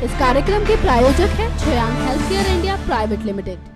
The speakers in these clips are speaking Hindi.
इस कार्यक्रम के प्रायोजक हैं छयान healthcare India private limited.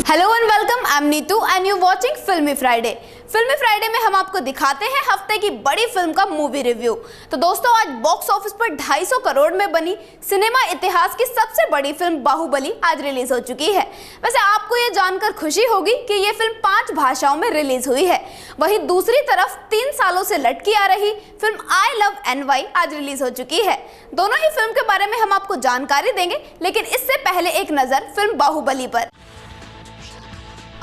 Hello and welcome, I am Neetu and you watching filmy Friday. Filmy Friday में हम आपको दिखाते हैं हफ्ते की बड़ी फिल्म का मूवी रिव्यू। तो दोस्तों, आज बॉक्स ऑफिस पर 250 करोड़ में बनी सिनेमा इतिहास की सबसे बड़ी फिल्म बाहुबली आज रिलीज हो चुकी है। वैसे आपको ये जानकर खुशी होगी कि ये फिल्म 5 भाषाओं में रिलीज हुई है। वहीं दूसरी तरफ 3 सालों से लटकी आ रही फिल्म आई लव NY आज रिलीज हो चुकी है। दोनों ही फिल्म के बारे में हम आपको जानकारी देंगे, लेकिन इससे पहले एक नजर फिल्म बाहुबली पर।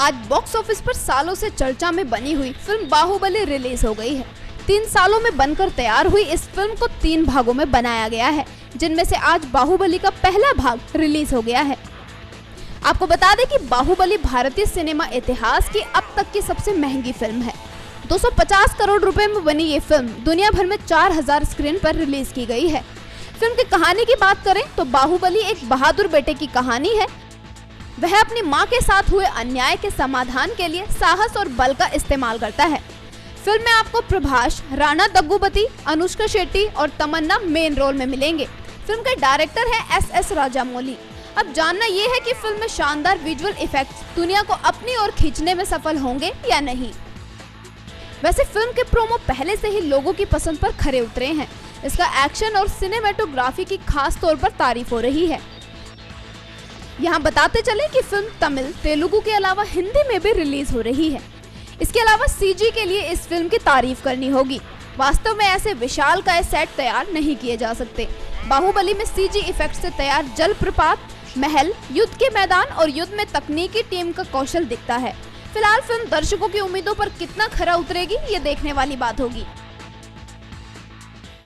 आज बॉक्स ऑफिस पर सालों से चर्चा में बनी हुई फिल्म बाहुबली रिलीज हो गई है। 3 सालों में बनकर तैयार हुई इस फिल्म को 3 भागों में बनाया गया है, जिनमें से आज बाहुबली का पहला भाग रिलीज हो गया है। आपको बता दें कि बाहुबली भारतीय सिनेमा इतिहास की अब तक की सबसे महंगी फिल्म है। 250 करोड़ रुपए में बनी ये फिल्म दुनिया भर में 4000 स्क्रीन पर रिलीज की गई है। फिल्म की कहानी की बात करें तो बाहुबली एक बहादुर बेटे की कहानी है। वह अपनी मां के साथ हुए अन्याय के समाधान के लिए साहस और बल का इस्तेमाल करता है। फिल्म में आपको प्रभास, राणा दग्गुबाती, अनुष्का शेट्टी और तमन्ना मेन रोल में मिलेंगे। फिल्म के डायरेक्टर हैं SS राजामौली। अब जानना ये है कि फिल्म में शानदार विजुअल इफेक्ट्स दुनिया को अपनी ओर खींचने में सफल होंगे या नहीं। वैसे फिल्म के प्रोमो पहले से ही लोगों की पसंद पर खरे उतरे हैं। इसका एक्शन और सिनेमेटोग्राफी की खास तौर पर तारीफ हो रही है। यहाँ बताते चले कि फिल्म तमिल, तेलुगु के अलावा हिंदी में भी रिलीज हो रही है। इसके अलावा CG के लिए इस फिल्म की तारीफ करनी होगी। वास्तव में ऐसे विशालकाय सेट तैयार नहीं किए जा सकते। बाहुबली में CG इफेक्ट से तैयार जलप्रपात, महल, युद्ध के मैदान और युद्ध में तकनीकी टीम का कौशल दिखता है। फिलहाल फिल्म दर्शकों की उम्मीदों पर कितना खरा उतरेगी, ये देखने वाली बात होगी।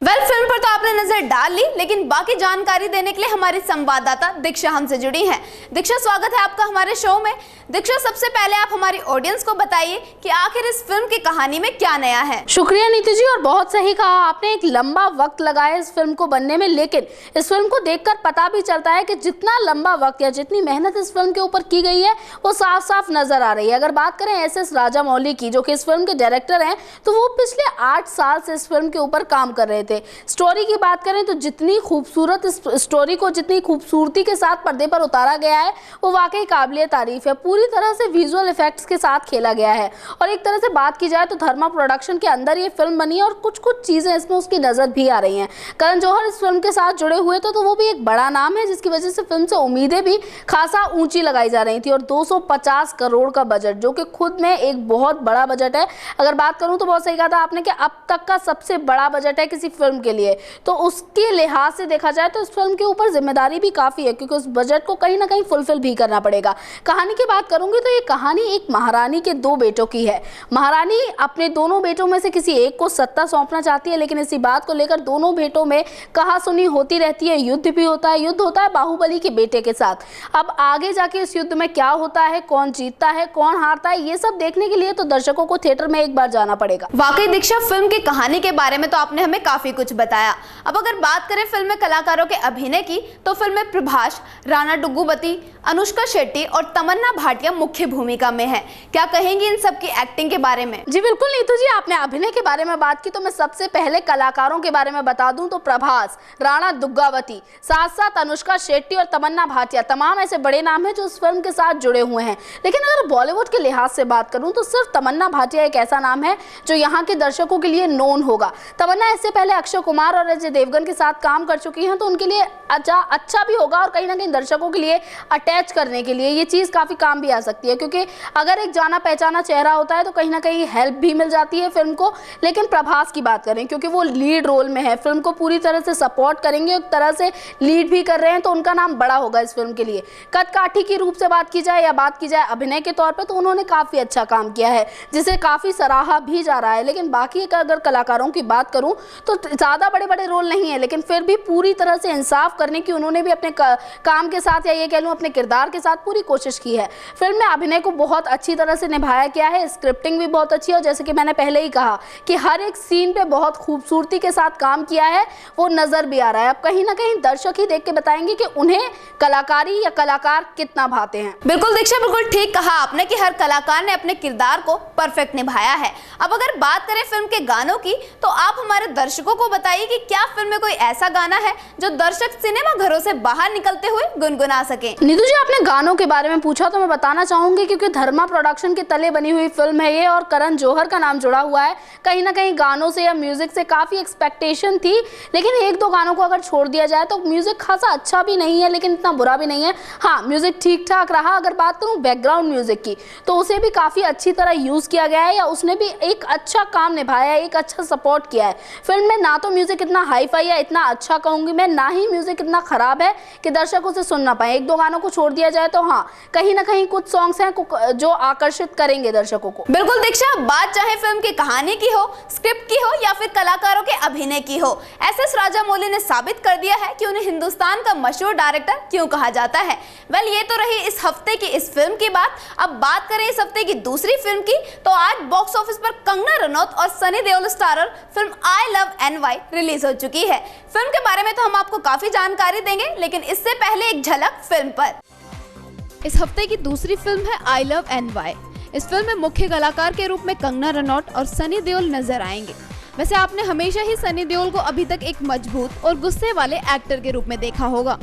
फिल्म पर तो आपने नजर डाल ली, लेकिन बाकी जानकारी देने के लिए हमारी संवाददाता दीक्षा हमसे जुड़ी हैं। दीक्षा, स्वागत है आपका हमारे शो में। दीक्षा, सबसे पहले आप हमारी ऑडियंस को बताइए कि आखिर इस फिल्म की कहानी में क्या नया है। शुक्रिया नीतू जी, और बहुत सही कहा आपने। एक लंबा वक्त लगाया इस फिल्म को बनने में, लेकिन इस फिल्म को देखकर पता भी चलता है कि जितना लंबा वक्त या जितनी मेहनत इस फिल्म के ऊपर की गई है वो साफ साफ नजर आ रही है। अगर बात करें SS राजामौली की, जो कि इस फिल्म के डायरेक्टर हैं, तो वो पिछले 8 साल से इस फिल्म के ऊपर काम कर रहे थे। स्टोरी की बात करें तो जितनी खूबसूरत इस स्टोरी को जितनी खूबसूरती के साथ पर्दे पर उतारा गया है वो वाकई काबिले तारीफ है। पूरी तरह से विजुअल इफेक्ट्स के साथ खेला गया है, और एक तरह से बात की जाए तो धर्मा प्रोडक्शन के अंदर ये फिल्म बनी है और कुछ कुछ चीज़ें इसमें उसकी नज़र भी आ रही हैं। करण जौहर इस फिल्म के साथ जुड़े हुए थे, तो वो भी एक बड़ा नाम है, जिसकी वजह से फिल्म से उम्मीदें भी खासा ऊंची लगाई जा रही थी। और 250 करोड़ का बजट, जो कि खुद में एक बहुत बड़ा बजट है। अगर बात करूँ तो बहुत सही कहा था आपने कि अब तक का सबसे बड़ा बजट है किसी फिल्म के लिए। तो उसके लिहाज से देखा जाए तो इस फिल्म के ऊपर जिम्मेदारी भी काफ़ी है, क्योंकि उस बजट को कहीं ना कहीं फुलफिल भी करना पड़ेगा। कहानी की बात करूंगी तो ये कहानी एक महारानी के 2 बेटों की है। महारानी अपने दोनों बेटों में से किसी एक को सत्ता सौंपना चाहती है, लेकिन इसी बात को लेकर दोनों बेटों में कहासुनी होती रहती है। युद्ध भी होता है। युद्ध होता है बाहुबली के बेटे के साथ। अब आगे जाके इस युद्ध में क्या होता है, कौन जीतता है, कौन हारता है, ये सब देखने के लिए तो दर्शकों को थिएटर में एक बार जाना पड़ेगा। वाकई दीक्षा, फिल्म की कहानी के बारे में तो आपने हमें काफी कुछ बताया। अब अगर बात करें फिल्म में कलाकारों के अभिनय की, तो फिल्म में प्रभास, राणा दग्गुबाती, अनुष्का शेट्टी और तमन्ना भाटिया मुख्य भूमिका में है। क्या कहेंगी इन सब की एक्टिंग के बारे में? जी बिल्कुल नीतू जी, आपने अभिनय के बारे में बात की, तो मैं सबसे पहले कलाकारों के बारे में बता दूं तो प्रभास, राणा दग्गुबाती, साथ साथ अनुष्का शेट्टी और तमन्ना भाटिया, तमाम ऐसे बड़े नाम हैं जो इस फिल्म के साथ जुड़े हुए हैं। लेकिन अगर बॉलीवुड के लिहाज से बात करूं तो सिर्फ तमन्ना भाटिया एक ऐसा नाम है जो यहाँ के दर्शकों के लिए नोन होगा। तमन्ना इससे पहले अक्षय कुमार और अजय देवगन के साथ काम कर चुकी हैं, तो उनके लिए अच्छा भी होगा और कहीं ना कहीं दर्शकों के लिए अटैच करने के लिए ये चीज़ काफ़ी काम भी आ सकती है, क्योंकि अगर एक जाना पहचाना चेहरा होता है तो कहीं ना कहीं हेल्प भी मिल जाती है फिल्म को। लेकिन प्रभास की बात करें, क्योंकि वो लीड रोल में है, फिल्म को पूरी तरह से सपोर्ट करेंगे, एक तरह से लीड भी कर रहे हैं, तो उनका नाम बड़ा होगा इस फिल्म के लिए। कद-काठी की रूप से बात की जाए या बात की जाए अभिनय के तौर पर, तो उन्होंने काफ़ी अच्छा काम किया है, जिसे काफ़ी सराहा भी जा रहा है। लेकिन बाकी अगर कलाकारों की बात करूँ तो ज़्यादा बड़े बड़े रोल नहीं है, लेकिन फिर भी पूरी तरह से इंसाफ करने की उन्होंने भी अपने काम के साथ, या ये कह लूँ अपने किरदार के साथ पूरी कोशिश की है। फिल्म में अभिनय को बहुत अच्छी तरह से निभाया गया है, स्क्रिप्टिंग भी बहुत अच्छी है और जैसे कि मैंने पहले ही कहा कि हर एक सीन पे बहुत खूबसूरती के साथ काम किया है, वो नज़र भी आ रहा है। अब कहीं ना कहीं दर्शक ही देख के बताएंगे कि उन्हें कलाकारी या कलाकार कितना भाते हैं। बिल्कुल दीक्षा, बिल्कुल ठीक कहा आपने कि हर कलाकार ने अपने किरदार को परफेक्ट निभाया है। अब अगर बात करें फिल्म के गानों की, तो आप हमारे दर्शकों को बताइए कि क्या फिल्म में कोई ऐसा गाना है जो दर्शक सिनेमा घरों से बाहर निकलते हुए गुनगुना सके। नीतू जी, आपने गानों के बारे में पूछा तो मैं बताना चाहूंगी क्योंकि धर्मा प्रोडक्शन के तले बनी हुई फिल्म है ये और करण जौहर का नाम जुड़ा हुआ है। कहीं ना कहीं गानों से या म्यूजिक से काफी एक्सपेक्टेशन थी, लेकिन एक दो गानों को अगर छोड़ दिया जाए तो म्यूजिक खासा अच्छा भी नहीं है लेकिन इतना बुरा भी नहीं है। हाँ, म्यूजिक ठीक ठाक रहा। अगर बात करूं बैकग्राउंड म्यूजिक की तो उसे भी काफी अच्छी तरह यूज किया गया है या उसने भी एक अच्छा काम निभाया है, एक अच्छा सपोर्ट किया है फिल्म में। ना तो म्यूजिक इतना हाई फाई या इतना अच्छा कहूंगी मैं, ना ही म्यूजिक इतना खराब है कि दर्शक उसे सुन ना पाए। एक दो गानों को छोड़ दिया जाए तो हाँ, कहीं ना कहीं कुछ सॉन्ग्स हैं जो आकर्षित करेंगे दर्शकों को। बिल्कुल दीक्षा, बात चाहे फिल्म की कहानी की हो, स्क्रिप्ट की हो या फिर कलाकारों के अभिनय की हो, एस.एस. राजामौली ने साबित कर दिया है कि उन्हें हिंदुस्तान का मशहूर डायरेक्टर क्यों कहा जाता है। वेल, ये तो रही इस हफ्ते की इस फिल्म की बात। अब बात करें इस हफ्ते की दूसरी फिल्म की, तो आज बॉक्स ऑफिस पर कंगना रनौत और Sunny Deol starrer film I love NY release हो चुकी है। फिल्म के बारे में तो हम आपको काफी जानकारी देंगे, लेकिन इससे पहले एक झलक फिल्म पर। इस हफ्ते की दूसरी फिल्म है आई लव NY। इस फिल्म में मुख्य कलाकार के रूप में कंगना रनौत और सनी देओल नजर आएंगे। वैसे आपने हमेशा ही सनी देओल को अभी तक एक मजबूत और गुस्से वाले एक्टर के रूप में देखा होगा,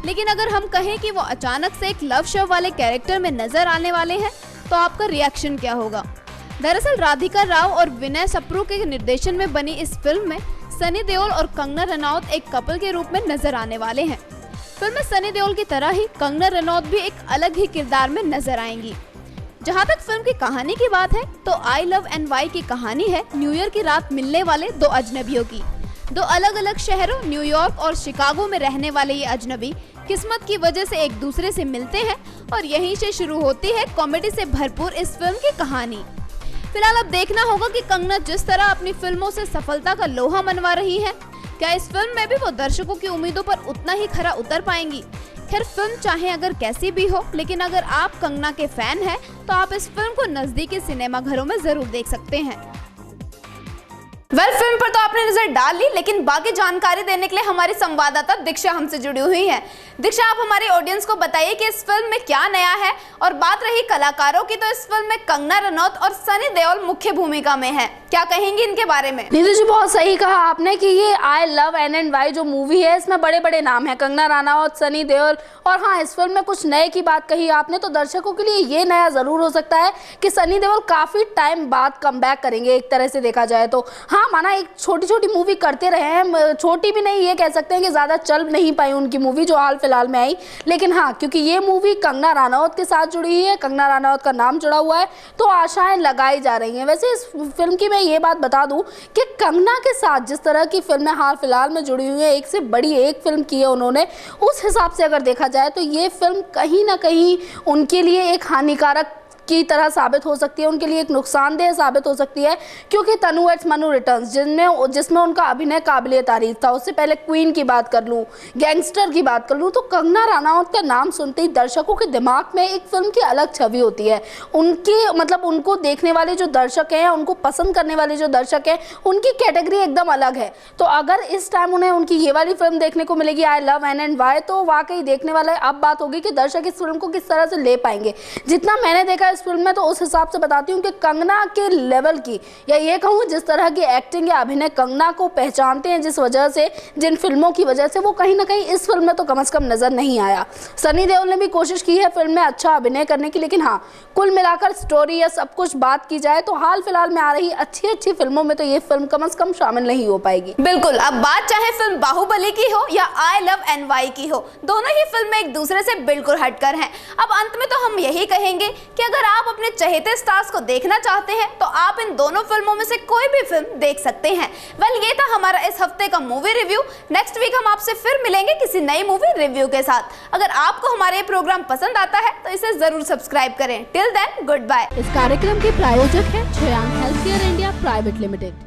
लेकिन अगर हम कहें कि वो अचानक से एक लव शव वाले कैरेक्टर में नजर आने वाले हैं तो आपका रिएक्शन क्या होगा। दरअसल राधिका राव और विनय सप्रू के निर्देशन में बनी इस फिल्म में सनी देओल और कंगना रनौत एक कपल के रूप में नजर आने वाले हैं। फिल्म में सनी देओल की तरह ही कंगना रनौत भी एक अलग ही किरदार में नजर आएंगी। जहां तक फिल्म की कहानी की बात है तो आई लव NY की कहानी है न्यू ईयर की रात मिलने वाले दो अजनबियों की। दो अलग अलग शहरों न्यूयॉर्क और शिकागो में रहने वाले ये अजनबी किस्मत की वजह से एक दूसरे से मिलते हैं और यहीं से शुरू होती है कॉमेडी से भरपूर इस फिल्म की कहानी। फिलहाल अब देखना होगा कि कंगना जिस तरह अपनी फिल्मों से सफलता का लोहा मनवा रही है, क्या इस फिल्म में भी वो दर्शकों की उम्मीदों पर उतना ही खरा उतर पाएंगी। खैर, फिल्म चाहे अगर कैसी भी हो, लेकिन अगर आप कंगना के फैन हैं तो आप इस फिल्म को नजदीकी सिनेमा घरों में जरूर देख सकते हैं। फिल्म पर तो आपने नजर डाल ली, लेकिन बाकी जानकारी देने के लिए हमारी संवाददाता दीक्षा हमसे जुड़ी हुई है। दीक्षा, आप हमारे ऑडियंस को बताइए कि इस फिल्म में क्या नया है, और बात रही कलाकारों की तो इस फिल्म में कंगना रनौत और सनी देओल मुख्य भूमिका में हैं। क्या कहेंगी इनके बारे में? नीतू जी, बहुत सही कहा आपने कि ये आई लव NY जो मूवी है इसमें बड़े बड़े नाम है, कंगना रनौत, सनी देओल। और हाँ, इस फिल्म में कुछ नए की बात कही आपने तो दर्शकों के लिए ये नया जरूर हो सकता है कि सनी देओल काफी टाइम बाद कम बैक करेंगे। एक तरह से देखा जाए तो हाँ, माना एक छोटी छोटी मूवी करते रहे हैं, छोटी भी नहीं, ये कह सकते हैं कि ज्यादा चल नहीं पाई उनकी मूवी जो हाल फिलहाल में आई, लेकिन हाँ, क्योंकि ये मूवी कंगना रनौत के साथ जुड़ी हुई है, कंगना रनौत का नाम जुड़ा हुआ है, तो आशाएं लगाई जा रही हैं। वैसे इस फिल्म की मैं ये बात बता दूं कि कंगना के साथ जिस तरह की फिल्में हाल फिलहाल में जुड़ी हुई है, एक से बड़ी एक फिल्म की है उन्होंने, उस हिसाब से अगर देखा जाए तो ये फिल्म कहीं ना कहीं उनके लिए एक हानिकारक की तरह साबित हो सकती है, उनके लिए एक नुकसानदेह साबित हो सकती है, क्योंकि तनु एट्स मनु रिटर्न्स जिसमें उनका अभिनय काबिले तारीफ था, उससे पहले क्वीन की बात कर लूँ, गैंगस्टर की बात कर लूँ, तो कंगना रनौत का नाम सुनते ही दर्शकों के दिमाग में एक फिल्म की अलग छवि होती है। उनके मतलब उनको देखने वाले जो दर्शक हैं, उनको पसंद करने वाले जो दर्शक हैं, उनकी कैटेगरी एकदम अलग है। तो अगर इस टाइम उन्हें उनकी ये वाली फिल्म देखने को मिलेगी आई लव NY, तो वाकई देखने वाला अब बात होगी कि दर्शक इस फिल्म को किस तरह से ले पाएंगे। जितना मैंने देखा इस फिल्म में, तो उस हिसाब से बताती हूँ कि कंगना के लेवल की, या ये कहूँ जिस तरह की एक्टिंग या अभिनय कंगना को पहचानते हैं जिस वजह से, जिन फिल्मों की वजह से, वो कहीं ना कहीं इस फिल्म में तो कम से कम नजर नहीं आया। सनी देओल ने भी कोशिश की है फिल्म में अच्छा अभिनय करने की, लेकिन हाँ, कुल मिलाकर स्टोरी या सब कुछ बात की जाए तो हाल फिलहाल में आ रही अच्छी अच्छी फिल्मों में तो ये फिल्म कम से कम शामिल नहीं हो पाएगी। बिल्कुल, अब बात चाहे फिल्म बाहुबली की हो या आई लव NY की हो, दोनों ही फिल्में एक दूसरे से बिल्कुल हटकर हैं। अब अंत में तो हम यही कहेंगे कि अगर आप अपने चहेते स्टार्स को देखना चाहते हैं तो आप इन दोनों फिल्मों में से कोई भी फिल्म देख सकते हैं। वेल, ये था हमारा इस हफ्ते का मूवी रिव्यू। नेक्स्ट वीक हम आपसे फिर मिलेंगे किसी नई मूवी रिव्यू के साथ। अगर आपको हमारा ये प्रोग्राम पसंद आता है तो इसे जरूर सब्सक्राइब करें। Till then, good bye. इस कार्यक्रम के प्रायोजक हैं Shreyank healthcare India private limited.